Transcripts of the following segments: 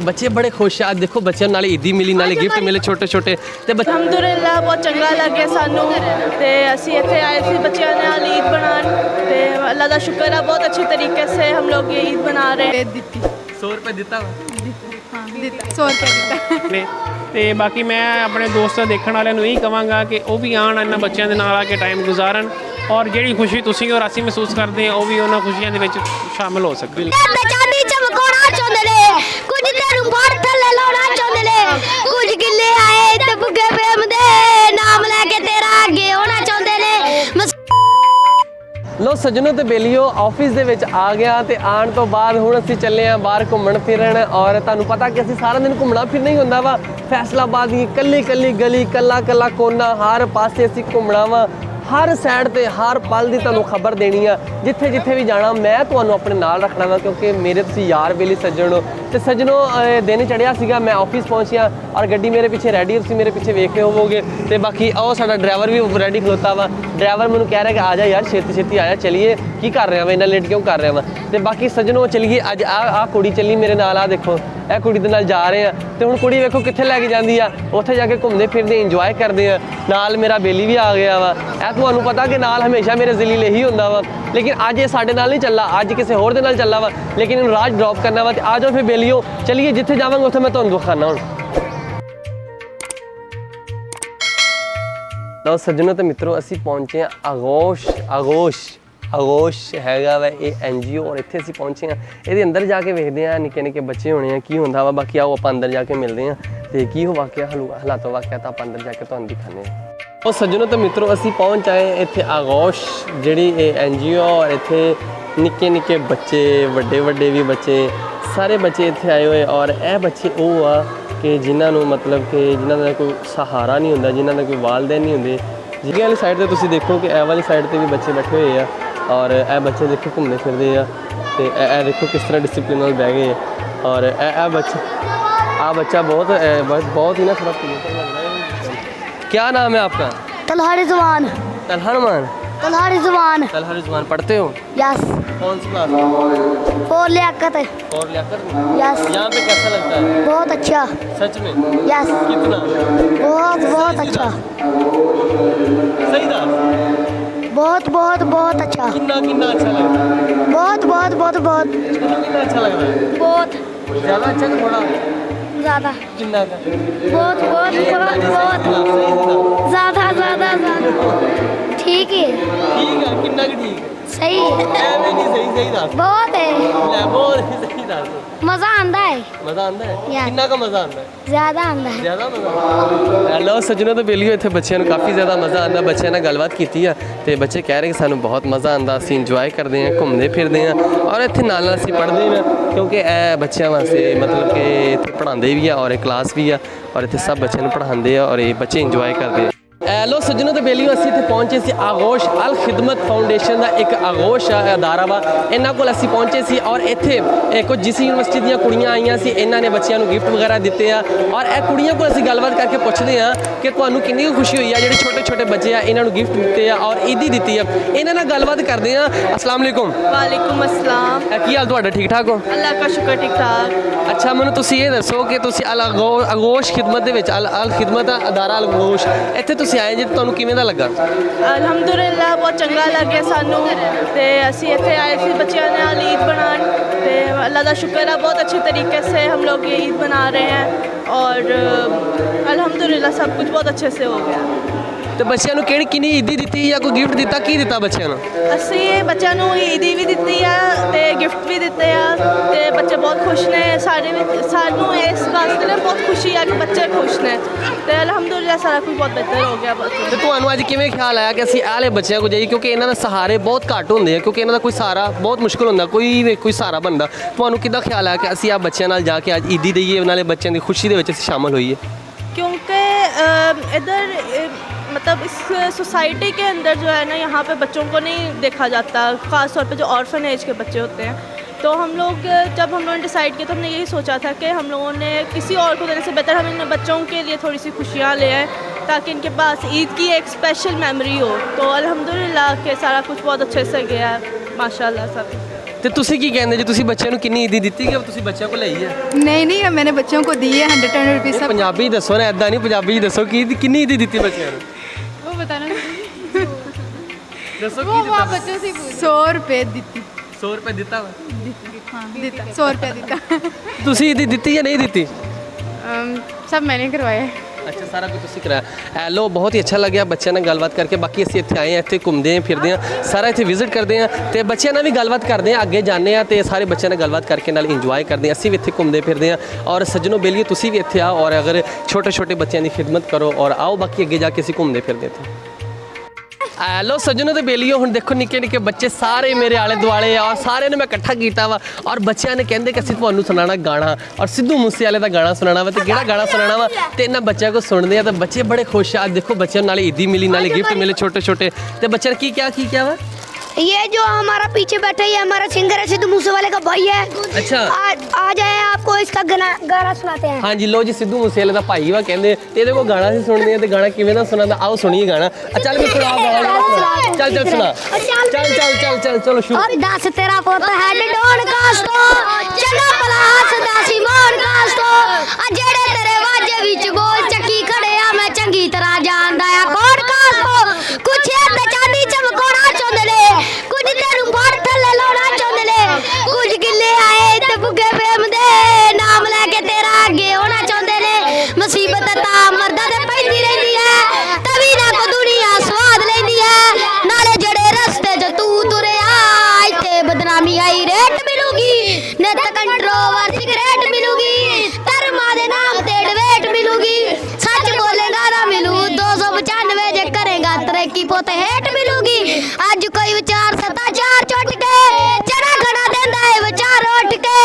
बच्चे बड़े खुश आ, देखो बच्चों नाले ईदी मिली, नाले गिफ्ट मिले छोटे छोटे ते अलहमदुलिल्लाह बहुत चंगा लगे सानू ते असी इत्थे आए थे बच्चों नाल ईद बनान ते अल्लाह दा शुक्र है बहुत अच्छे तरीके से हम लोग ये ईद बना रहे हैं। 100 रुपए दिता वा? हाँ, 100 रुपये दिता। ਤੇ ਬਾਕੀ ਮੈਂ ਆਪਣੇ ਦੋਸਤ ਦੇਖਣ ਵਾਲਿਆਂ ਨੂੰ ਇਹੀ ਕਹਾਂਗਾ ਕਿ ਉਹ ਵੀ ਆਉਣ ਇਹਨਾਂ ਬੱਚਿਆਂ ਦੇ ਨਾਲ ਆ ਕੇ ਟਾਈਮ ਗੁਜ਼ਾਰਨ ਔਰ ਜਿਹੜੀ ਖੁਸ਼ੀ ਤੁਸੀਂ ਔਰ ਅਸੀਂ ਮਹਿਸੂਸ ਕਰਦੇ ਹਾਂ ਉਹ ਵੀ ਉਹਨਾਂ ਖੁਸ਼ੀਆਂ ਦੇ ਵਿੱਚ ਸ਼ਾਮਿਲ ਹੋ ਸਕਣ। ਚਾਂਦੀ ਚਮਕਾਉਣਾ ਚਾਹੁੰਦੇ ਨੇ, ਕੁਝ ਤੈਨੂੰ ਬਾਹਰ ਥੱਲੇ ਲਾਉਣਾ ਚਾਹੁੰਦੇ ਨੇ, ਕੁਝ ਗਿੱਲੇ ਆਏ ਤੇ ਬੁੱਗੇ ਫੇਮ ਦੇ ਨਾਮ ਲੈ ਕੇ ਤੇਰਾ ਅੱਗੇ ਹੋਣਾ ਚਾਹੁੰਦੇ ਨੇ। लो सज्जनों तो बेलियो ऑफिस दे विच आ गया तो आने तो बाद हुण असीं चले हाँ बाहर घूमन फिरन और तुहानूं पता कि असीं सारा दिन घूमना फिरना ही हुंदा वा। फैसलाबाद की कल्ली कल्ली गली कल्ला कल्ला कोना हर पासे असीं घूमना वा, हर साइड ते हर पल की तुहानूं खबर देनी आ। जिथे जिथे भी जाना मैं तुहानूं अपने नाल रखना वा क्योंकि मेरे तुसीं यार बेली सज्जन हो। तो सज्जनों दिन चढ़िया सीगा, मैं ऑफिस पहुंचिया और गड्डी मेरे पीछे रेडी, तुसीं मेरे पीछे वेख रहे होवोगे। तो बाकी आओ साडा ड्राइवर भी रेडी खलोता वा। ड्राइवर मैनूं कह रहा कि आ जा यार छेती छेती आया, चलिए की कर रहा वा, इन्ना लेट क्यों कर रहा वा। तो बाकी सज्जनों चलिए अज आ कुड़ी चली मेरे नाल, आ देखो ए कुड़ी दे नाल जा रहे हैं। तो हुण कुड़ी वेखो कित्थे लैके जांदी आ, उत्थे जाके घूमदे फिरदे इंजॉय करदे आ। नाल मेरा बेली भी आ गया वा। ए तुहानूं पता कि नाल हमेशा मेरे जलील यही हुंदा वा, लेकिन अज ये साडे नाल नहीं चला, अज किसी होर दे नाल चला वा, लेकिन इन्हूं राज ड्रॉप करना वा। आ जाओ फिर बेलियो चलिए जिथे जावांगे उत्थे मैं तुहानूं दिखाना हुण। तो सज्जनों तो मित्रों असी पहुंचे आगोश हैगा वा ये NGO और इत्थे असी पहुंचे हैं। ये अंदर जाके वेखते हैं निक्के निक्के बच्चे होने हैं की होंदा वा। बाकी आओ आपां अंदर जाके मिलते हैं तो की हो वाकया हालात वाकया तो आप अंदर जाके तुहानूं दिखाने हैं। और सज्जनों तो मित्रों असी पहुंच आए इत्थे आगोश जिहड़ी NGO और इत्थे निक्के निक्के बच्चे वड्डे वड्डे भी बच्चे सारे बच्चे इत्थे आए हुए और यह बच्चे वो आ कि जिन्होंने मतलब कि जिन्होंने कोई सहारा नहीं होंदा, जिन्होंने कोई वालदैन नहीं होंदे। जिगे वाली साइड ते तुसीं देखो कि ए वाली साइड ते भी बच्चे बैठे हुए हैं और ए बच्चे देखो घूमते फिरते हैं। तो ए देखो किस तरह डिसिप्लिन नाल बैठ गए और ए बच्चा बहुत ही ना थोड़ा क्या नाम है आपका? तलहा रिजवान। तलहा रहमान। तलहा रिजवान। तलहा रिजवान पढ़ते हो? यस। कौन सी क्लास में? 4 लियाकत। 4 लियाकत। यस। यहाँ पे कैसा लगता है? बहुत अच्छा। सच में? यस। कितना? बहुत अच्छा। सही था? बहुत अच्छा। कितना अच्छा लग रहा है? बहुत कितना अच्छा लग रहा है? बहुत ज़्यादा अच्छा कि थोड़ा? ज़्यादा। कितना का? बहुत ज़्यादा ठीक है। ठीक है कितना की ठीक? सही नहीं सही था। बहुत है। बहुत ही सही था। मज़ा आंदा है। मज़ा आंदा है? Yes. कितना का मज़ा आंदा है? ज़्यादा आंदा है। ज़्यादा मज़ा। हेलो सज्जनों तो बेलियो इत्थे बच्चों को काफ़ी ज़्यादा मज़ा आंदा। बच्चों ने गलबात की है तो बच्चे कह रहे कि सानू बहुत मज़ा आंदा, असीं इंजॉय करते हैं, घूमते फिरते हैं और इत्थे नाल असीं पढ़ते हैं क्योंकि ए बच्चों वास्ते मतलब कि इत्थे पढ़ाते भी है और एक क्लास भी है और इत्थे सब बच्चों को पढ़ाते हैं और ये बच्चे इंजॉय करते हैं। लो सज्जनों तो बेलियो असीं इत्थे पहुंचे सी आगोश अल खिदमत फाउंडेशन का एक आगोश अदारा वा, इन्हां कोल असीं पहुंचे सी और इत्थे कुछ जिस यूनिवर्सिटी दीयां कुड़ियां आईयां सी, इन्हां ने बच्चों को गिफ्ट वगैरह दिते हैं और यह कुड़ियां को असीं गलबात करके पुछदे हैं कि तुहानूं कितनी खुशी हुई है जिहड़े छोटे छोटे बच्चे आ इन्हां नूं गिफ्ट दिते हैं और ईदी दिती है। इन्हां नाल गलबात करदे हैं। अस्सलाम वालेकुम। वालेकुम अस्सलाम। की हाल तुहाडा? ठीक ठाक हो? अल्लाह का शुक्र ठीक ठाक। अच्छा मैनूं तुसीं ये दसो कि तुसीं आगोश खिदमत दे विच अल खिदमत अदारा आगोश इत्थे तुसीं आए जे, तुहानूं किवें दा लगा? अलहमदुलिल्लाह बहुत चंगा लगे सानू ते असी इत्थे आए थे बच्चों नाल ईद बनान ते अल्लाह दा शुक्र है बहुत अच्छे तरीके से हम लोग ये ईद बना रहे हैं और अल्हम्दुलिल्लाह सब कुछ बहुत अच्छे से हो गया। तो बच्चों को किहड़ी ईदी दिती या कोई गिफ्ट दिता? की दिता बच्चों को? असी बच्चों को ईदी भी दिती है ते गिफ्ट भी दिते हैं ते बच्चे बहुत खुश ने। सानू इस वास्ते ने बहुत खुशी है कि बच्चे खुश ने ते अल्हम्दुलिल्लाह सारा कुछ बहुत बेहतर हो गया। तो तुहानूं अज किवें ख्याल आया कि असीं आले बच्चों को जाइए क्योंकि इन्हां दे सहारे बहुत घੱਟ होंदे हैं क्योंकि इन्हां दा कोई सहारा बहुत मुश्किल होंदा, कोई सहारा बनदा। तुहानूं किद्दां ख्याल आया कि असीं आ बच्चों नाल जाके अज ईदी देइए, नाले बच्चों की खुशी दे विच असीं शामिल होइए? क्योंकि इधर मतलब इस सोसाइटी के अंदर जो है ना यहाँ पे बच्चों को नहीं देखा जाता, ख़ास तौर पे जो ऑर्फन एज के बच्चे होते हैं। तो हम लोग जब हम लोगों ने डिसाइड किया तो हमने यही सोचा था कि हम लोगों ने किसी और को देने से बेहतर हम इन बच्चों के लिए थोड़ी सी खुशियाँ ले आएँ ताकि इनके पास ईद की एक स्पेशल मेमोरी हो। तो अल्हम्दुलिल्लाह के सारा कुछ बहुत अच्छे से गया है माशाल्लाह सब। ਤੇ ਤੁਸੀਂ ਕੀ ਕਹਿੰਦੇ ਜੀ, ਤੁਸੀਂ ਬੱਚਿਆਂ ਨੂੰ ਕਿੰਨੀ ਈਦੀ ਦਿੱਤੀ ਕਿ ਤੁਸੀਂ ਬੱਚਿਆਂ ਕੋਲ ਲਈ ਹੈ? नहीं नहीं मैंने बच्चों को दी है 110 रुपीज़ सब। ਪੰਜਾਬੀ ਦੱਸੋ ਨਾ, ਐਦਾਂ ਨਹੀਂ, ਪੰਜਾਬੀ ਦੱਸੋ ਕਿ ਕਿੰਨੀ ਈਦੀ ਦਿੱਤੀ ਬੱਚਿਆਂ ਨੂੰ? वो बताना ਦੱਸੋ ਕੀ ਦਿੱਤਾ? बच्चों से 100 रुपये दी 100 ਰੁਪਏ ਦਿੱਤਾ ਵਾ? हाँ देता 100 रुपया देता। ਤੁਸੀਂ ਈਦੀ ਦਿੱਤੀ ਜਾਂ ਨਹੀਂ ਦਿੱਤੀ? सब मैंने करवाया है। ਅੱਛਾ, ਸਾਰਾ ਕੁਝ ਤੁਸੀਂ ਕਰਾਇਆ। ਲੋ ਬਹੁਤ ਹੀ ਅੱਛਾ ਲੱਗਿਆ ਬੱਚਿਆਂ ਨਾਲ ਗੱਲਬਾਤ ਕਰਕੇ। ਬਾਕੀ ਅਸੀਂ ਇੱਥੇ ਆਏ ਹਾਂ, ਇੱਥੇ ਘੁੰਮਦੇ ਹਾਂ, ਫਿਰਦੇ ਹਾਂ, ਸਾਰਾ ਇੱਥੇ ਵਿਜ਼ਿਟ ਕਰਦੇ ਹਾਂ ਤੇ ਬੱਚਿਆਂ ਨਾਲ ਵੀ ਗੱਲਬਾਤ ਕਰਦੇ ਹਾਂ, ਅੱਗੇ ਜਾਂਦੇ ਹਾਂ ਤੇ ਸਾਰੇ ਬੱਚਿਆਂ ਨਾਲ ਗੱਲਬਾਤ ਕਰਕੇ ਨਾਲ ਇੰਜੋਏ ਕਰਦੇ ਹਾਂ। ਅਸੀਂ ਵੀ ਇੱਥੇ ਘੁੰਮਦੇ ਫਿਰਦੇ ਹਾਂ ਔਰ ਸੱਜਣੋ ਬੇਲੀਏ ਤੁਸੀਂ ਵੀ ਇੱਥੇ ਆਓ ਔਰ ਅਗਰ ਛੋਟੇ ਛੋਟੇ ਬੱਚਿਆਂ ਦੀ ਖਿਦਮਤ ਕਰੋ ਔਰ ਆਓ ਬਾਕੀ ਅੱਗੇ ਜਾ ਕੇ ਅਸੀਂ ਘੁੰਮਦੇ ਫਿਰਦੇ ਇੱਥੇ। ਲੋ ਸੱਜਣੋ ਤੇ ਬੇਲੀਓ, ਹੁਣ ਦੇਖੋ ਨਿੱਕੇ ਨਿੱਕੇ ਬੱਚੇ ਸਾਰੇ ਮੇਰੇ ਆਲੇ ਦੁਆਲੇ ਆ ਔਰ ਸਾਰਿਆਂ ਨੂੰ ਮੈਂ ਇਕੱਠਾ ਕੀਤਾ ਵਾ ਔਰ ਬੱਚਿਆਂ ਨੇ ਕਹਿੰਦੇ ਕਿ ਅਸੀਂ ਤੁਹਾਨੂੰ ਸੁਣਾਉਣਾ ਗਾਣਾ ਔਰ ਸਿੱਧੂ ਮੂਸੇਵਾਲੇ ਦਾ ਗਾਣਾ ਸੁਣਾਉਣਾ ਵਾ ਤੇ ਕਿਹੜਾ ਗਾਣਾ ਸੁਣਾਉਣਾ ਵਾ ਤੇ ਇਹਨਾਂ ਬੱਚਿਆਂ ਕੋ ਸੁਣਦੇ ਆ ਤਾਂ ਬੱਚੇ ਬੜੇ ਖੁਸ਼ ਆ। ਦੇਖੋ ਬੱਚਿਆਂ ਨੂੰ ਨਾਲੇ ਈਦੀ ਮਿਲੀ, ਨਾਲੇ ਗਿਫਟ ਮਿਲੇ ਛੋਟੇ ਛੋਟੇ ਤੇ ਬੱਚਿਆਂ ਨੇ ਕੀ ਕਿਹਾ ਵਾ? ये जो हमारा पीछे बैठा है ये हमारा सिंगर है, सिद्धू मूसेवाले का भाई है। अच्छा, आ जाए आपको इसका गाना सुनाते हैं। हाँ जी, लो जी सिद्धू मूसेवाले ਦਾ ਭਾਈ ਵਾ ਕਹਿੰਦੇ ਤੇ ਇਹਦੇ ਕੋ ਗਾਣਾ ਸੀ ਸੁਣਦੇ ਆ ਤੇ ਗਾਣਾ ਕਿਵੇਂ ਦਾ ਸੁਣਾਉਂਦਾ, ਆਓ ਸੁਣੀਏ ਗਾਣਾ। ਚੱਲ ਵੀ ਸੁਣਾ ਗਾਣਾ, ਚੱਲ ਸੁਣਾ, ਚੱਲ ਚਲੋ ਸ਼ੁਰੂ। और 10 तेरा पुत है डोन कास्तो चंगा भला हसदा सी मोन कास्तो आ जेड़े तेरे वाजे विच बोल चक्की खड़े आ मैं चंगी तरह जानदा आ कौन कास्तो कुछ ते चांदी चमकोना चाहुंदे ने कुछ तेरू बाहर थल्ले लाउणा चाहुंदे ने कुछ गिल्ले आए ते भुगे प्रेम दे नाम लेके तेरा अगे होना चाहुंदे ने मुसीबत ता मर्दा ते पैंदी रहिंदी है तवी ना को दुनिया स्वाद लैंदी है नाले जड़े रस्ते च तू तुरिया इत्थे बदनामी आई रेट मिलूगी नित कंट्रोवर्सी रेट मिलूगी धर्मा दे नाम ते डिबेट मिलूगी सच बोलेगा ना मिलू 295 जे करेगा तरक्की पोते हेट मिलूगी आज कोई विचार सता चार चुट के चढ़ा खड़ा देंदा है विचार उठ के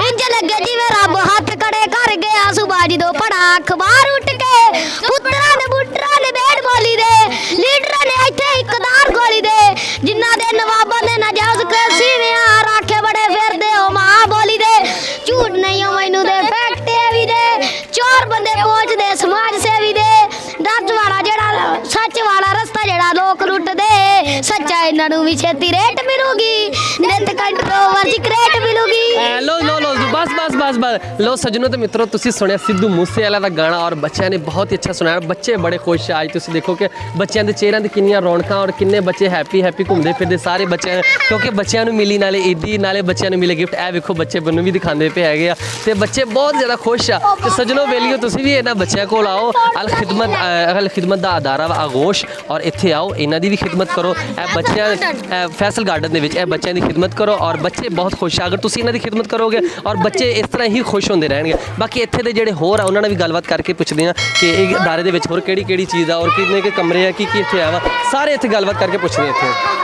इंज लगे जिवें रब हाथ कड़े कर गया सुबह जदों पड़ा अखबार उठ के पुत्तरां ने बुटरां ने बैठ बोली दे लीडरां ने इत्थे इकदार गोली दे जिन्ना दे नवाबां ने नाजायज कैसी में राखे बड़े फिरदे हो मां बोली दे झूठ नहीं हो मैनू दे फैक्ट भी दे चोर बंदे पहुंच दे समाज सेवी दे दस वाला जेड़ा सच वाला रस्ता जेड़ा लोक लुट दे सच्चा इन्हां नू भी छेती रेट मिलूगी नित कंट्रोवर्सी रेट मिलूगी। ਲੋ ਬਸ ਲੋ ਸੱਜਣੋ ਤੇ ਮਿੱਤਰੋ, ਤੁਸੀਂ ਸੁਣਿਆ ਸਿੱਧੂ ਮੂਸੇਵਾਲਾ ਦਾ ਗਾਣਾ ਔਰ ਬੱਚਿਆਂ ਨੇ ਬਹੁਤ ਹੀ ਅੱਛਾ ਸੁਣਾਇਆ। ਬੱਚੇ ਬੜੇ ਖੁਸ਼ ਆ। ਅੱਜ ਤੁਸੀਂ ਦੇਖੋ ਕਿ ਬੱਚਿਆਂ ਦੇ ਚਿਹਰਿਆਂ ਤੇ ਕਿੰਨੀਆਂ ਰੌਣਕਾਂ ਔਰ ਕਿੰਨੇ ਬੱਚੇ ਹੈਪੀ ਘੁੰਮਦੇ ਫਿਰਦੇ ਸਾਰੇ ਬੱਚਿਆਂ, ਕਿਉਂਕਿ ਬੱਚਿਆਂ ਨੂੰ ਮਿਲੀ ਨਾਲੇ ਈਦੀ ਨਾਲੇ ਬੱਚਿਆਂ ਨੂੰ ਮਿਲੇ ਗਿਫਟ। ਇਹ ਵੇਖੋ ਬੱਚੇ ਮੈਨੂੰ ਵੀ ਦਿਖਾਉਂਦੇ ਪਏ ਹੈਗੇ ਆ ਤੇ ਬੱਚੇ ਬਹੁਤ ਜ਼ਿਆਦਾ ਖੁਸ਼ ਆ। ਤੇ ਸੱਜਣੋ ਵੇਲੀਓ ਤੁਸੀਂ ਵੀ ਇਹਨਾਂ ਬੱਚਿਆਂ ਕੋਲ ਆਓ। ਅਲ ਖਿਦਮਤ ਦਾ ਅਦਾਰਾ ਵਾ ਆਗੋਸ਼ ਔਰ ਇੱਥੇ ਆਓ, ਇਹਨਾਂ ਦੀ ਵੀ ਖਿਦਮਤ ਕਰੋ। ਇਹ ਬੱਚਿਆਂ ਫੈਸਲ ਗਾਰਡਨ ਦੇ ਵਿੱਚ ਇਹ ਬੱਚਿਆਂ ਦੀ ਖਿਦਮਤ ਕਰੋ ਔਰ ਬੱਚੇ ਬਹੁਤ ਖੁਸ਼ ਆ। ਅਗਰ ਤੁਸੀਂ ਇਹਨਾਂ ਦੀ ਖਿਦਮਤ ਕਰੋਗੇ ਔਰ ਬੱਚੇ ਇਸ ਤਰ੍ਹਾਂ ਹੀ ਖੁਸ਼ ਹੁੰਦੇ ਰਹਿਣਗੇ। ਬਾਕੀ ਇੱਥੇ ਦੇ ਜਿਹੜੇ ਹੋਰ ਆ ਉਹਨਾਂ ਨਾਲ ਵੀ ਗੱਲਬਾਤ ਕਰਕੇ ਪੁੱਛਦੇ ਆ ਕਿ ਇਹ ਅਦਾਰੇ ਦੇ ਵਿੱਚ ਹੋਰ ਕਿਹੜੀ ਚੀਜ਼ ਆ ਔਰ ਕਿੰਨੇ ਕੁ ਕਮਰੇ ਆ, ਕੀ ਇੱਥੇ ਆ ਵਾ, ਸਾਰੇ ਇੱਥੇ ਗੱਲਬਾਤ ਕਰਕੇ ਪੁੱਛਦੇ ਆ ਇੱਥੇ।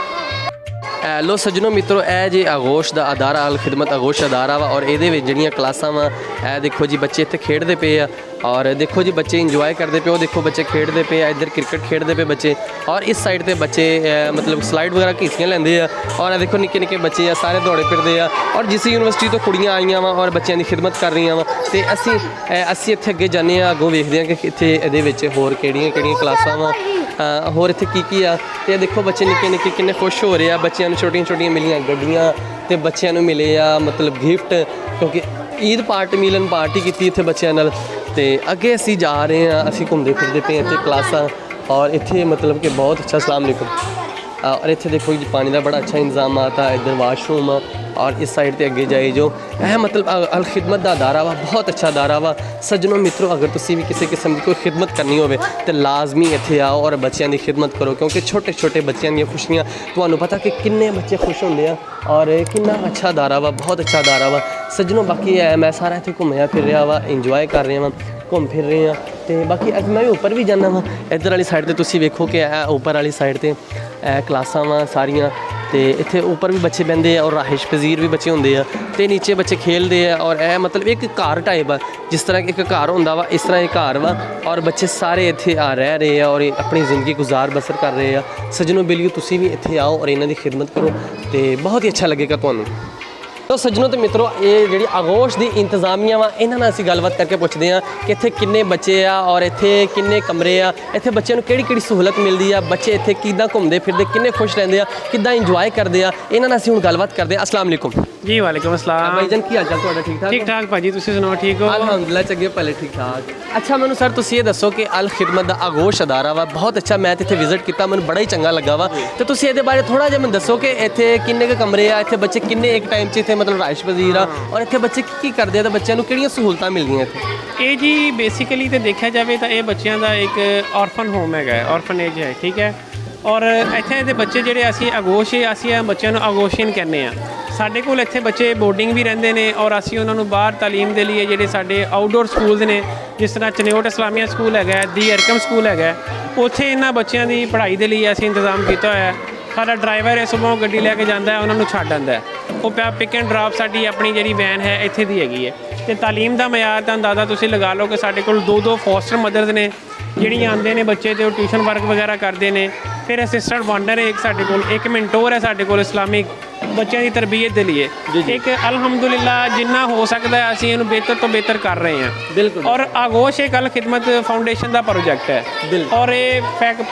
ਲੋ ਸੱਜਣੋ ਮਿੱਤਰੋ, ਇਹ ਜੇ ਆਗੋਸ਼ ਦਾ ਅਦਾਰਾ ਅਲ ਖਿਦਮਤ ਆਗੋਸ਼ ਅਦਾਰਾ ਵਾ ਔਰ ਇਹਦੇ ਵਿੱਚ ਜਿਹੜੀਆਂ ਕਲਾਸਾਂ ਵਾ ਇਹ ਦੇਖੋ ਜੀ ਬੱਚੇ ਇੱਥੇ ਖੇਡਦੇ ਪਏ ਆ ਔਰ ਦੇਖੋ ਜੀ ਬੱਚੇ ਇੰਜੋਏ ਕਰਦੇ ਪਏ। ਉਹ ਦੇਖੋ ਬੱਚੇ ਖੇਡਦੇ ਪਏ ਆ, ਇੱਧਰ ਕ੍ਰਿਕਟ ਖੇਡਦੇ ਪਏ ਬੱਚੇ ਔਰ ਇਸ ਸਾਈਡ ਤੇ ਬੱਚੇ ਮਤਲਬ ਸਲਾਈਡ ਵਗੈਰਾ ਘੀਸੀਆਂ ਲੈਂਦੇ ਆ ਔਰ ਇਹ ਦੇਖੋ ਨਿੱਕੇ ਨਿੱਕੇ ਬੱਚੇ ਆ ਸਾਰੇ ਦੌੜੇ ਫਿਰਦੇ ਆ ਔਰ ਜਿਸ ਯੂਨੀਵਰਸਿਟੀ ਤੋਂ ਕੁੜੀਆਂ ਆਈਆਂ ਵਾ ਔਰ ਬੱਚਿਆਂ ਦੀ ਖਿਦਮਤ ਕਰ ਰਹੀਆਂ ਵਾ ਤੇ ਅਸੀਂ ਇੱਥੇ ਅੱਗੇ ਜਾਂਦੇ ਆ, ਅੱਗੋਂ ਵੇਖਦੇ ਆ ਕਿ ਇੱਥੇ ਇਹਦੇ ਵਿੱਚ ਹੋਰ ਕਿਹੜੀਆਂ ਕਲਾਸਾਂ ਵਾ, ਹੋਰ ਇੱਥੇ ਕੀ ਆ। ਤੇ ਦੇਖੋ ਬੱਚੇ ਨਿੱਕੇ ਨਿੱਕੇ ਕਿੰਨੇ ਖੁਸ਼ ਹੋ ਰਹੇ ਆ। ਬੱਚਿਆਂ ਨੂੰ ਛੋਟੀਆਂ ਮਿਲੀਆਂ ਗੱਡੀਆਂ ਤੇ ਬੱਚਿਆਂ ਨੂੰ ਮਿਲੇ ਆ ਮਤਲਬ ਗਿਫਟ, ਕਿਉਂਕਿ ਈਦ ਮਿਲਨ ਪਾਰਟੀ ਕੀਤੀ ਇੱਥੇ ਬੱਚਿਆਂ ਨਾਲ। ਤੇ ਅੱਗੇ ਅਸੀਂ ਜਾ ਰਹੇ ਹਾਂ, ਅਸੀਂ ਘੁੰਮਦੇ ਫਿਰਦੇ ਪਏ ਇੱਥੇ ਕਲਾਸਾਂ ਔਰ ਇੱਥੇ ਮਤਲਬ ਕਿ ਬਹੁਤ ਅੱਛਾ ਸਲਾਮ ਅਲੈਕੁਮ ਔਰ ਇੱਥੇ ਦੇਖੋ ਜੀ ਪਾਣੀ ਦਾ ਬੜਾ ਅੱਛਾ ਇੰਤਜ਼ਾਮ ਆਤਾ, ਇੱਧਰ ਵਾਸ਼ਰੂਮ ਆ ਔਰ ਇਸ ਸਾਈਡ ਤੇ ਅੱਗੇ ਜਾਈ ਜੋ ਇਹ ਮਤਲਬ ਅਲ ਖਿਦਮਤ ਦਾ ਅਦਾਰਾ ਵਾ, ਬਹੁਤ ਅੱਛਾ ਅਦਾਰਾ ਵਾ। ਸੱਜਣੋ ਮਿੱਤਰੋ, ਅਗਰ ਤੁਸੀਂ ਵੀ ਕਿਸੇ ਕਿਸਮ ਦੀ ਕੋਈ ਖਿਦਮਤ ਕਰਨੀ ਹੋਵੇ ਤਾਂ ਲਾਜ਼ਮੀ ਇੱਥੇ ਆਓ ਔਰ ਬੱਚਿਆਂ ਦੀ ਖਿਦਮਤ ਕਰੋ, ਕਿਉਂਕਿ ਛੋਟੇ ਬੱਚਿਆਂ ਦੀਆਂ ਖੁਸ਼ੀਆਂ ਤੁਹਾਨੂੰ ਪਤਾ ਕਿ ਕਿੰਨੇ ਬੱਚੇ ਖੁਸ਼ ਹੁੰਦੇ ਆ ਔਰ ਕਿੰਨਾ ਅੱਛਾ ਅਦਾਰਾ ਵਾ, ਬਹੁਤ ਅੱਛਾ ਅਦਾਰਾ ਵਾ ਸੱਜਣੋ। ਬਾਕੀ ਮੈਂ ਸਾਰਾ ਇੱਥੇ ਘੁੰਮਿਆ ਫਿਰ ਰਿਹਾ ਵਾ, ਇੰਜੋਏ ਕਰ ਰਿਹਾ ਵਾਂ, ਘੁੰਮ ਫਿਰ ਰਹੇ ਹਾਂ। ਤੇ ਬਾਕੀ ਅੱਜ ਮੈਂ ਵੀ ਉੱਪਰ ਵੀ ਜਾਂਦਾ ਵਾਂ, ਇੱਧਰ ਵਾਲੀ ਸਾਈਡ ਤੇ ਤੁਸੀਂ ਵੇਖੋ ਕਿ ਇਹ ਉੱਪਰ ਵਾਲੀ ਸਾਈਡ ਤੇ ਇਹ ਕਲਾਸਾਂ ਵਾ ਸਾਰੀਆਂ ਤੇ ਇੱਥੇ ਉੱਪਰ ਵੀ ਬੱਚੇ ਬਹਿੰਦੇ ਆ ਔਰ ਰਾਹਿਸ਼ ਪਜ਼ੀਰ ਵੀ ਬੱਚੇ ਹੁੰਦੇ ਆ ਤੇ ਨੀਚੇ ਬੱਚੇ ਖੇਲਦੇ ਆ ਔਰ ਇਹ ਮਤਲਬ ਇੱਕ ਘਰ ਟਾਈਪ ਆ, ਜਿਸ ਤਰ੍ਹਾਂ ਇੱਕ ਘਰ ਹੁੰਦਾ ਵਾ ਇਸ ਤਰ੍ਹਾਂ ਇਹ ਘਰ ਵਾ ਔਰ ਬੱਚੇ ਸਾਰੇ ਇੱਥੇ ਰਹਿ ਰਹੇ ਆ ਔਰ ਆਪਣੀ ਜ਼ਿੰਦਗੀ ਗੁਜ਼ਾਰ ਬਸਰ ਕਰ ਰਹੇ ਆ। ਸੱਜਣੋ ਬੇਲੀਓ ਤੁਸੀਂ ਵੀ ਇੱਥੇ ਆਓ ਔਰ ਇਹਨਾਂ ਦੀ ਖਿਦਮਤ ਕਰੋ ਤੇ ਬਹੁਤ ਹੀ ਅੱਛਾ ਲੱਗੇਗਾ ਤੁਹਾਨੂੰ। ਤੋ ਸੱਜਣੋ ਤੇ ਮਿੱਤਰੋ, ਇਹ ਜਿਹੜੀ ਆਗੋਸ਼ ਦੀ ਇੰਤਜ਼ਾਮੀਆ ਵਾ ਇਹਨਾਂ ਨਾਲ ਅਸੀਂ ਗੱਲਬਾਤ ਕਰਕੇ ਪੁੱਛਦੇ ਹਾਂ ਕਿ ਇੱਥੇ ਕਿੰਨੇ ਬੱਚੇ ਆ ਔਰ ਇੱਥੇ ਕਿੰਨੇ ਕਮਰੇ ਆ, ਇੱਥੇ ਬੱਚਿਆਂ ਨੂੰ ਕਿਹੜੀ ਕਿਹੜੀ ਸਹੂਲਤ ਮਿਲਦੀ ਆ, ਬੱਚੇ ਇੱਥੇ ਕਿੱਦਾਂ ਘੁੰਮਦੇ ਫਿਰਦੇ, ਕਿੰਨੇ ਖੁਸ਼ ਰਹਿੰਦੇ ਆ, ਕਿੱਦਾਂ ਇੰਜੋਏ ਕਰਦੇ ਆ, ਇਹਨਾਂ ਨਾਲ ਅਸੀਂ ਹੁਣ ਗੱਲਬਾਤ ਕਰਦੇ ਹਾਂ। अस्सलाम वालेकुम जी वालेकुम अस्सलाम ਭਾਈਜਾਨ, ਕੀ ਹਾਲ ਚਾਲ ਤੁਹਾਡਾ? ਠੀਕ ਠਾਕ? ठीक ठाक भाजी, तुसी सुनाओ ठीक हो? ਅਲਹਮਦੁਲਿਲਾ ਚੰਗੇ ਭਲੇ ਠੀਕ ਠਾਕ। ਅੱਛਾ ਮੈਨੂੰ ਸਰ ਤੁਸੀਂ ਇਹ ਦੱਸੋ ਕਿ ਅਲ ਖਿਦਮਤ ਦਾ ਆਗੋਸ਼ ਅਦਾਰਾ ਵਾ, ਬਹੁਤ ਅੱਛਾ, ਮੈਂ ਇੱਥੇ ਵਿਜ਼ਿਟ ਕੀਤਾ, ਮੈਨੂੰ ਬੜਾ ਹੀ ਚੰਗਾ ਲੱਗਾ ਵਾ। ਤੇ ਤੁਸੀਂ ਇਹਦੇ ਬਾਰੇ ਥੋੜਾ ਜਿਹਾ ਮੈਨੂੰ ਦੱਸੋ ਕਿ ਇੱਥੇ ਕਿੰਨੇ ਕੁ ਕਮਰੇ ਆ, ਇੱਥੇ ਬੱਚੇ ਕਿੰਨੇ ਇੱਕ ਟਾਈਮ 'ਚ ਇੱਥੇ ਮਤਲਬ ਰਾਇਸ਼ ਪਜ਼ੀਰ ਆ, ਔਰ ਇੱਥੇ ਬੱਚੇ ਕੀ ਕਰਦੇ ਆ ਤੇ ਬੱਚਿਆਂ ਨੂੰ ਕਿਹੜੀਆਂ ਸਹੂਲਤਾਂ ਮਿਲਦੀਆਂ ਇੱਥੇ? ਇਹ ਜੀ ਬੇਸਿਕਲੀ ਤੇ ਦੇਖਿਆ ਜਾਵੇ ਤਾਂ ਇਹ ਬੱਚਿਆਂ ਦਾ ਇੱਕ ਔਰਫਨ ਹੋਮ ਹੈਗਾ, ਔਰਫਨੇਜ ਹੈ, ਠੀਕ ਹੈ। ਔਰ ਇੱਥੇ ਦੇ ਬੱਚੇ ਜਿਹੜੇ ਅਸੀਂ ਆਗੋਸ਼, ਅਸੀਂ ਇਹ ਬੱਚਿਆਂ ਨੂੰ ਆਗੋਸ਼ੀਨ ਕਹਿੰਦੇ ਆ। ਸਾਡੇ ਕੋਲ ਇੱਥੇ ਬੱਚੇ ਬੋਰਡਿੰਗ ਵੀ ਰਹਿੰਦੇ ਨੇ ਔਰ ਅਸੀਂ ਉਹਨਾਂ ਨੂੰ ਬਾਹਰ ਤਾਲੀਮ ਦੇ ਲਈ ਜਿਹੜੇ ਸਾਡੇ ਆਊਟਡੋਰ ਸਕੂਲਸ ਨੇ, ਜਿਸ ਤਰ੍ਹਾਂ ਚਨਿਓਟ ਇਸਲਾਮੀਆ ਸਕੂਲ ਹੈਗਾ, ਦੀ ਅਰਕਮ ਸਕੂਲ ਹੈਗਾ, ਉੱਥੇ ਇਹਨਾਂ ਬੱਚਿਆਂ ਦੀ ਪੜ੍ਹਾਈ ਦੇ ਲਈ ਅਸੀਂ ਇੰਤਜ਼ਾਮ ਕੀਤਾ ਹੋਇਆ ਹੈ। ਸਾਡਾ ਡਰਾਈਵਰ ਹੈ, ਸੁਬਾਹ ਗੱਡੀ ਲੈ ਕੇ ਜਾਂਦਾ ਹੈ, ਉਹਨਾਂ ਨੂੰ ਛੱਡ ਆਉਂਦਾ ਹੈ। ਉਹ ਪਿਕ ਐਂਡ ਡਰਾਪ ਸਾਡੀ ਆਪਣੀ ਜਿਹੜੀ ਵੈਨ ਹੈ ਇੱਥੇ ਦੀ ਹੈਗੀ ਹੈ। ਅਤੇ ਤਾਲੀਮ ਦਾ ਮਿਆਰ ਦਾ ਅੰਦਾਜ਼ਾ ਤੁਸੀਂ ਲਗਾ ਲਓ ਕਿ ਸਾਡੇ ਕੋਲ 2 ਫੋਸਟਰ ਮਦਰਸ ਨੇ ਜਿਹੜੀਆਂ ਆਉਂਦੇ ਨੇ ਬੱਚੇ ਤੇ ਉਹ ਟਿਊਸ਼ਨ ਵਰਕ ਵਗੈਰਾ ਕਰਦੇ ਨੇ। ਫਿਰ ਅਸਿਸਟੈਂਟ ਵਾਂਡਰ ਹੈ ਇੱਕ ਸਾਡੇ ਕੋਲ, ਇੱਕ ਮਿੰਟੋਰ ਹੈ ਸਾਡੇ ਕੋਲ ਇਸਲਾਮਿਕ ਬੱਚਿਆਂ ਦੀ ਤਰਬੀਅਤ ਦੇ ਲਈ। ਇੱਕ ਅਲਹਮਦੁਲਿਲਾ ਜਿੰਨਾ ਹੋ ਸਕਦਾ ਹੈ ਅਸੀਂ ਇਹਨੂੰ ਬਿਹਤਰ ਤੋਂ ਬਿਹਤਰ ਕਰ ਰਹੇ ਹਾਂ। ਬਿਲਕੁਲ। ਔਰ ਆਗੋਸ਼ ਇੱਕ ਅਲ ਖਿਦਮਤ ਫਾਊਂਡੇਸ਼ਨ ਦਾ ਪ੍ਰੋਜੈਕਟ ਹੈ ਔਰ ਇਹ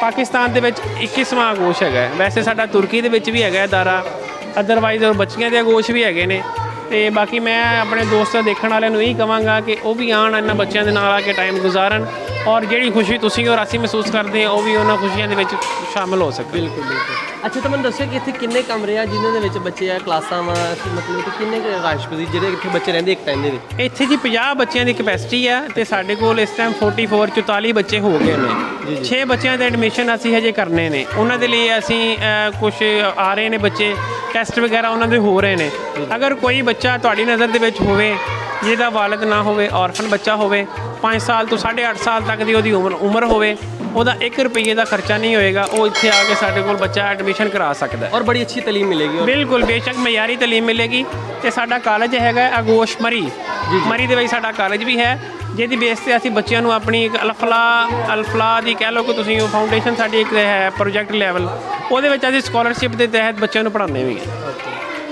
ਪਾਕਿਸਤਾਨ ਦੇ ਵਿੱਚ 21ਵਾਂ ਆਗੋਸ਼ ਹੈਗਾ। ਵੈਸੇ ਸਾਡਾ ਤੁਰਕੀ ਦੇ ਵਿੱਚ ਵੀ ਹੈਗਾ ਅਦਾਰਾ, ਅਦਰਵਾਈਜ਼ ਔਰ ਬੱਚਿਆਂ ਦੇ ਆਗੋਸ਼ ਵੀ ਹੈਗੇ ਨੇ। ਤੇ ਬਾਕੀ ਮੈਂ ਆਪਣੇ ਦੋਸਤਾਂ ਦੇਖਣ ਵਾਲਿਆਂ ਨੂੰ ਇਹੀ ਕਹਾਂਗਾ ਕਿ ਉਹ ਵੀ ਆਉਣ, ਇਹਨਾਂ ਬੱਚਿਆਂ ਦੇ ਨਾਲ ਆ ਕੇ ਟਾਈਮ ਗੁਜ਼ਾਰਨ ਔਰ ਜਿਹੜੀ ਖੁਸ਼ੀ ਤੁਸੀਂ ਔਰ ਅਸੀਂ ਮਹਿਸੂਸ ਕਰਦੇ ਹਾਂ ਉਹ ਵੀ ਉਹਨਾਂ ਖੁਸ਼ੀਆਂ ਦੇ ਵਿੱਚ ਸ਼ਾਮਿਲ ਹੋ ਸਕੇ। ਬਿਲਕੁਲ ਬਿਲਕੁਲ। ਅੱਛਾ ਤਾਂ ਮੈਨੂੰ ਦੱਸਿਓ ਕਿ ਇੱਥੇ ਕਿੰਨੇ ਕਮਰੇ ਆ ਜਿਨ੍ਹਾਂ ਦੇ ਵਿੱਚ ਬੱਚੇ ਆ, ਕਲਾਸਾਂ ਵਾ, ਮਤਲਬ ਕਿ ਕਿੰਨੇ ਰਾਇਸ਼ ਪਜ਼ੀਰ ਜਿਹੜੇ ਇੱਥੇ ਬੱਚੇ ਰਹਿੰਦੇ ਇੱਕ ਟਾਈਮ ਦੇ ਵਿੱਚ? ਇੱਥੇ ਜੀ 50 ਬੱਚਿਆਂ ਦੀ ਕਪੈਸਿਟੀ ਹੈ ਤੇ ਸਾਡੇ ਕੋਲ ਇਸ ਟਾਈਮ 44 ਬੱਚੇ ਹੋ ਗਏ ਨੇ। 6 ਬੱਚਿਆਂ ਦੇ ਐਡਮਿਸ਼ਨ ਅਸੀਂ ਹਜੇ ਕਰਨੇ ਨੇ, ਉਹਨਾਂ ਦੇ ਲਈ ਅਸੀਂ ਕੁਝ ਆ ਰਹੇ ਨੇ ਬੱਚੇ, ਟੈਸਟ ਵਗੈਰਾ ਉਹਨਾਂ ਦੇ ਹੋ ਰਹੇ ਨੇ। ਅਗਰ ਕੋਈ ਬੱਚਾ ਤੁਹਾਡੀ ਨਜ਼ਰ ਦੇ ਵਿੱਚ ਹੋਵੇ ਜਿਹਦਾ ਵਾਲਿਦ ਨਾ ਹੋਵੇ, ਔਰਫਨ ਬੱਚਾ ਹੋਵੇ, 5 ਸਾਲ ਤੋਂ 8.5 ਸਾਲ ਤੱਕ ਦੀ ਉਹਦੀ ਉਮਰ ਹੋਵੇ, ਉਹਦਾ 1 ਰੁਪਏ ਦਾ ਖਰਚਾ ਨਹੀਂ ਹੋਏਗਾ, ਉਹ ਇੱਥੇ ਆ ਕੇ ਸਾਡੇ ਕੋਲ ਬੱਚਾ ਐਡਮਿਸ਼ਨ ਕਰਾ ਸਕਦਾ ਹੈ ਔਰ ਬੜੀ ਅੱਛੀ ਤਾਲੀਮ ਮਿਲੇਗੀ। ਬਿਲਕੁਲ ਬੇਸ਼ੱਕ ਮਿਆਰੀ ਤਾਲੀਮ ਮਿਲੇਗੀ। ਤੇ ਸਾਡਾ ਕਾਲਜ ਹੈਗਾ ਆਗੋਸ਼ ਮਰੀ ਦੇ ਵਿੱਚ ਸਾਡਾ ਕਾਲਜ ਵੀ ਹੈ, ਜਿਹਦੀ ਬੇਸ ਤੇ ਅਸੀਂ ਬੱਚਿਆਂ ਨੂੰ ਆਪਣੀ ਇੱਕ ਅਲਫਲਾ ਦੀ ਕਹਿ ਲਓ ਕਿ ਤੁਸੀਂ ਉਹ ਫਾਊਂਡੇਸ਼ਨ ਸਾਡੀ ਇੱਕ ਹੈ ਪ੍ਰੋਜੈਕਟ ਲੈਵਲ, ਉਹਦੇ ਵਿੱਚ ਅਸੀਂ ਸਕਾਲਰਸ਼ਿਪ ਦੇ ਤਹਿਤ ਬੱਚਿਆਂ ਨੂੰ ਪੜ੍ਹਾਉਂਦੇ ਵੀ ਹਾਂ।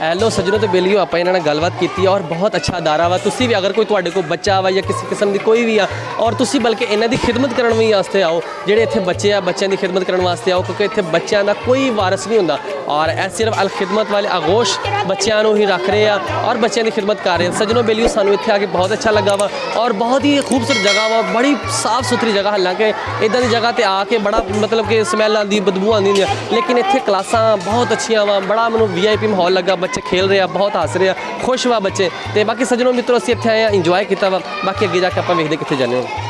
ਹੈਲੋ ਸੱਜਣੋ ਤੇ ਬੇਲੀਓ, ਆਪਾਂ ਇਹਨਾਂ ਨਾਲ ਗੱਲਬਾਤ ਕੀਤੀ ਔਰ ਬਹੁਤ ਅੱਛਾ ਅਦਾਰਾ ਵਾ। ਤੁਸੀਂ ਵੀ ਅਗਰ ਕੋਈ ਤੁਹਾਡੇ ਕੋਲ ਬੱਚਾ ਵਾ ਜਾਂ ਕਿਸੇ ਕਿਸਮ ਦੀ ਕੋਈ ਵੀ ਆ ਔਰ ਤੁਸੀਂ ਬਲਕਿ ਇਹਨਾਂ ਦੀ ਖਿਦਮਤ ਕਰਨ ਵੀ ਵਾਸਤੇ ਆਓ, ਜਿਹੜੇ ਇੱਥੇ ਬੱਚੇ ਆ ਬੱਚਿਆਂ ਦੀ ਖਿਦਮਤ ਕਰਨ ਵਾਸਤੇ ਆਓ, ਕਿਉਂਕਿ ਇੱਥੇ ਬੱਚਿਆਂ ਦਾ ਕੋਈ ਵਾਰਸ ਨਹੀਂ ਹੁੰਦਾ ਔਰ ਇਹ ਸਿਰਫ ਅਲ ਖਿਦਮਤ ਵਾਲੇ ਆਗੋਸ਼ ਬੱਚਿਆਂ ਨੂੰ ਹੀ ਰੱਖ ਰਹੇ ਆ ਔਰ ਬੱਚਿਆਂ ਦੀ ਖਿਦਮਤ ਕਰ ਰਹੇ ਆ। ਸੱਜਣੋ ਬੇਲੀਓ, ਸਾਨੂੰ ਇੱਥੇ ਆ ਕੇ ਬਹੁਤ ਅੱਛਾ ਲੱਗਾ ਵਾ ਔਰ ਬਹੁਤ ਹੀ ਖੂਬਸੂਰਤ ਜਗ੍ਹਾ ਵਾ, ਬੜੀ ਸਾਫ਼ ਸੁਥਰੀ ਜਗ੍ਹਾ। ਹਾਲਾਂਕਿ ਇੱਦਾਂ ਦੀ ਜਗ੍ਹਾ ਤੇ ਆ ਕੇ ਬੜਾ ਮਤਲਬ ਕਿ ਸਮੈਲ ਆਉਂਦੀ, ਬਦਬੂ ਆਉਂਦੀ ਹੁੰਦੀ ਆ, ਲੇਕਿਨ ਇੱਥੇ ਕਲਾਸਾਂ ਬਹੁਤ ਅੱਛੀਆਂ ਵਾ, ਬੜਾ ਮੈਨੂੰ VIP ਮਾਹੌਲ ਲੱਗਾ, ਬੱਚੇ ਖੇਲ ਰਹੇ ਆ, ਬਹੁਤ ਹੱਸ ਰਹੇ ਆ, ਖੁਸ਼ ਵਾ ਬੱਚੇ। ਤੇ ਬਾਕੀ ਸੱਜਣੋ ਮਿੱਤਰੋ, ਅਸੀਂ ਇੱਥੇ ਆਏ ਆ, ਇੰਜੋਏ ਕੀਤਾ ਵਾ। ਬਾਕੀ ਅੱਗੇ ਜਾ ਕੇ ਆਪਾਂ ਵੇਖਦੇ ਕਿੱਥੇ ਜਾਂਦੇ ਹਾਂ।